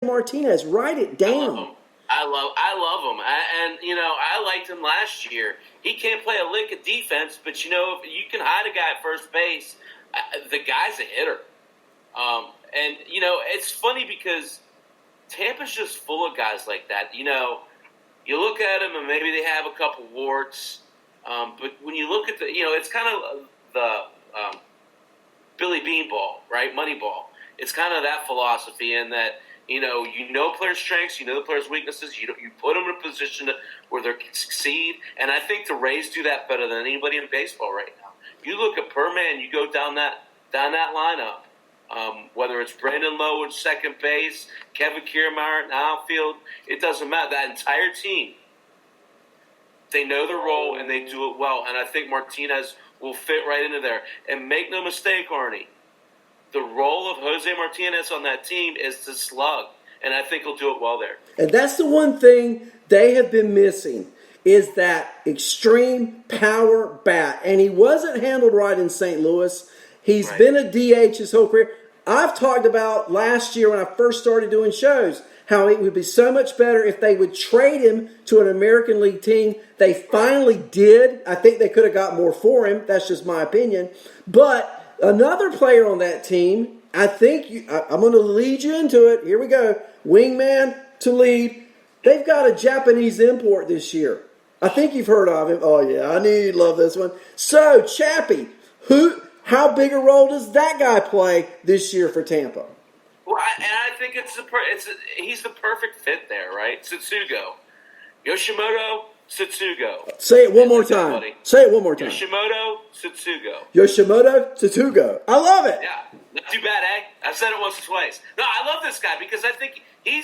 Martinez. Write it down. I love him. I liked him last year. He can't play a lick of defense, but if you can hide a guy at first base, the guy's a hitter. It's funny because Tampa's just full of guys like that. You look at them and maybe they have a couple warts, but when you look at it's kind of the Billy Beanball, right? Moneyball. It's kind of that philosophy in that. You know players' strengths, you know the players' weaknesses. You put them in a position where they can succeed, and I think the Rays do that better than anybody in baseball right now. You look at per man, you go down that lineup. Whether it's Brandon Lowe at second base, Kevin Kiermaier in outfield, it doesn't matter. That entire team, they know their role and they do it well. And I think Martinez will fit right into there. And make no mistake, Arnie. The role of Jose Martinez on that team is to slug, and I think he'll do it well there. And that's the one thing they have been missing is that extreme power bat. And he wasn't handled right in St. Louis. He's been a DH his whole career. I've talked about last year when I first started doing shows how it would be so much better if they would trade him to an American League team. They finally did. I think they could have got more for him. That's just my opinion. But another player on that team, I think I'm going to lead you into it. Here we go. Wingman to lead. They've got a Japanese import this year. I think you've heard of him. Oh, yeah, I knew you'd love this one. So, Chappie, how big a role does that guy play this year for Tampa? Well, I think he's the perfect fit there, right? Satsugo. Yoshimoto, Satsugo. Say it one more time. Say it one more time. Yoshimoto, Satsugo. Yoshimoto, Satsugo. I love it. Yeah. Not too bad, eh? I've said it once or twice. No, I love this guy because I think he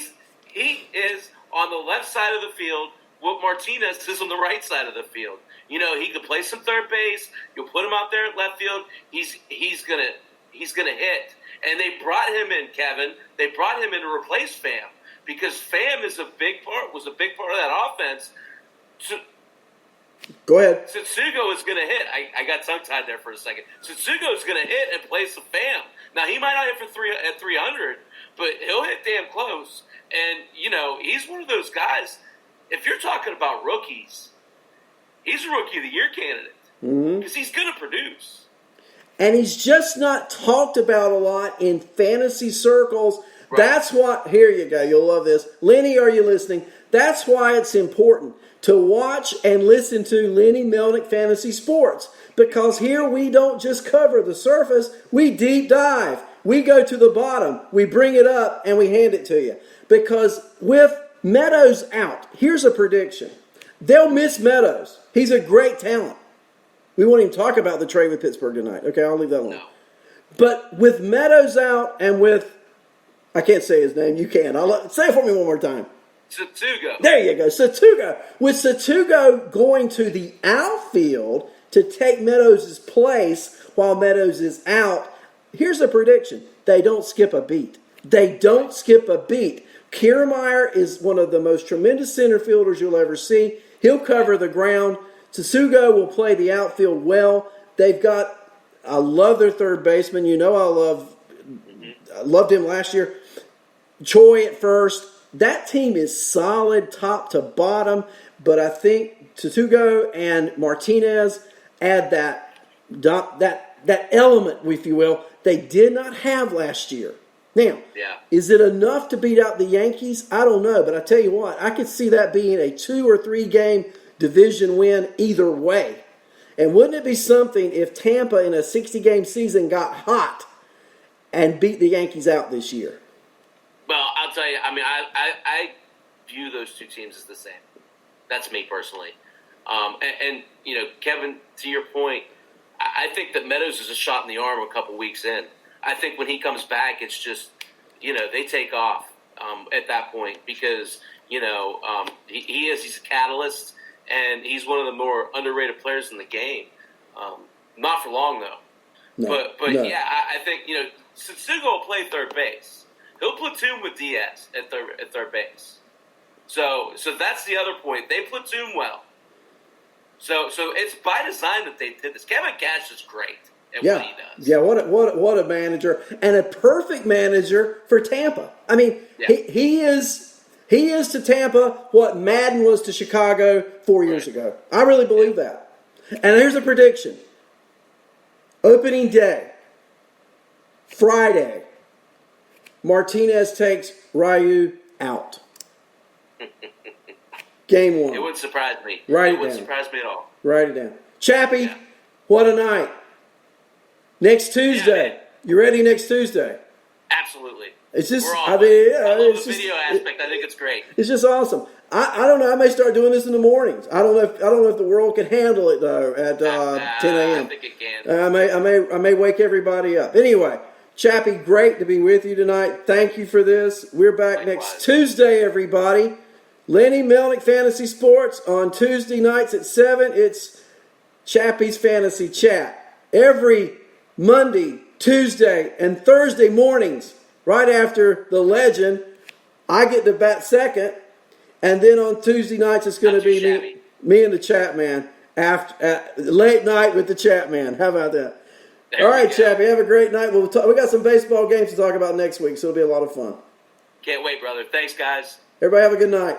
is on the left side of the field what Martinez is on the right side of the field. He could play some third base. You'll put him out there at left field. He's gonna hit. And they brought him in, Kevin. They brought him in to replace Pham because Pham was a big part of that offense. Go ahead. Satsugo is going to hit. I got tongue-tied there for a second. Satsugo is going to hit and play some Pham. Now, he might not hit at 300, but he'll hit damn close. And, he's one of those guys, if you're talking about rookies, he's a Rookie of the Year candidate because he's going to produce. And he's just not talked about a lot in fantasy circles. Right. That's why, here you go, you'll love this. Lenny, are you listening? That's why it's important to watch and listen to Lenny Melnick Fantasy Sports. Because here we don't just cover the surface, we deep dive. We go to the bottom, we bring it up, and we hand it to you. Because with Meadows out, here's a prediction. They'll miss Meadows. He's a great talent. We won't even talk about the trade with Pittsburgh tonight. Okay, I'll leave that alone. No. But with Meadows out and with, I can't say his name, you can. Say it for me one more time. Satsugo. There you go, Satsugo. With Satsugo going to the outfield to take Meadows' place while Meadows is out, here's a prediction. They don't skip a beat. They don't skip a beat. Kiermaier is one of the most tremendous center fielders you'll ever see. He'll cover the ground. Satsugo will play the outfield well. I love their third baseman. I loved him last year. Choi at first. That team is solid top to bottom, but I think Satsugo and Martinez add that element, if you will, they did not have last year. Now, Is it enough to beat out the Yankees? I don't know, but I tell you what, I could see that being a 2 or 3 game division win either way. And wouldn't it be something if Tampa in a 60-game season got hot and beat the Yankees out this year? Well, I'll tell you, I view those two teams as the same. That's me personally. Kevin, to your point, I think that Meadows is a shot in the arm a couple weeks in. I think when he comes back, it's just, they take off at that point because, he's a catalyst and he's one of the more underrated players in the game. Not for long, though. No, but no. I think, Satsugo will play third base. He'll platoon with Diaz at third base. So that's the other point. They platoon well. So it's by design that they did this. Kevin Cash is great at Yeah. what he does. Yeah, what a manager, and a perfect manager for Tampa. I mean, Yeah. he is to Tampa what Madden was to Chicago 4 years ago. I really believe that. And here's a prediction. Opening day, Friday, Martinez takes Ryu out. Game 1. It wouldn't surprise me. Write it It wouldn't down. surprise me at all. Write it down. Chappie, Yeah. what a night. Next Tuesday. man. You ready next Tuesday? Absolutely. It's just, We're all I mean, yeah, I love it's the just, video aspect. I think it's great. it's just awesome. I don't know. I may start doing this in the mornings. I don't know if the world can handle it though at 10 a.m. I think it can. I may wake everybody up. Anyway, Chappie, great to be with you tonight. Thank you for this. We're back Likewise. next Tuesday, everybody. Lenny Melnick Fantasy Sports on Tuesday nights at 7. It's Chappie's Fantasy Chat. Every Monday, Tuesday, and Thursday mornings, right after the legend, I get to bat second. And then on Tuesday nights, it's going to be me and the Chat Man late night with the Chat Man. How about that? All right, Chappie, have a great night. We got some baseball games to talk about next week, so it'll be a lot of fun. Can't wait, brother. Thanks, guys. Everybody have a good night.